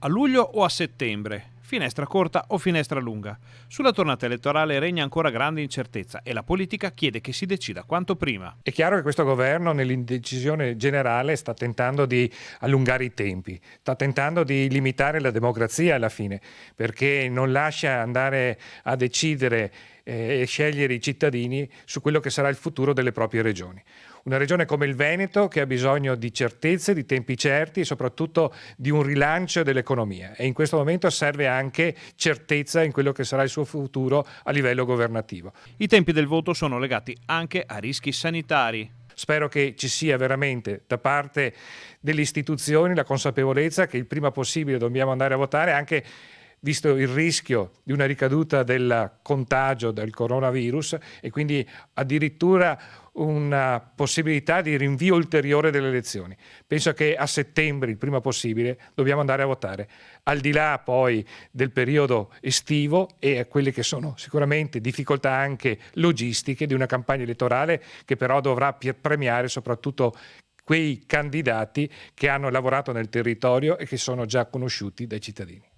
A luglio o a settembre? Finestra corta o finestra lunga? Sulla tornata elettorale regna ancora grande incertezza e la politica chiede che si decida quanto prima. È chiaro che questo governo nell'indecisione generale sta tentando di allungare i tempi, sta tentando di limitare la democrazia alla fine, perché non lascia andare a decidere e scegliere i cittadini su quello che sarà il futuro delle proprie regioni. Una regione come il Veneto che ha bisogno di certezze, di tempi certi e soprattutto di un rilancio dell'economia, e in questo momento serve anche certezza in quello che sarà il suo futuro a livello governativo. I tempi del voto sono legati anche a rischi sanitari. Spero che ci sia veramente da parte delle istituzioni la consapevolezza che il prima possibile dobbiamo andare a votare, anche visto il rischio di una ricaduta del contagio del coronavirus e quindi addirittura una possibilità di rinvio ulteriore delle elezioni. Penso che a settembre, il prima possibile, dobbiamo andare a votare, al di là poi del periodo estivo e a quelle che sono sicuramente difficoltà anche logistiche di una campagna elettorale che però dovrà premiare soprattutto quei candidati che hanno lavorato nel territorio e che sono già conosciuti dai cittadini.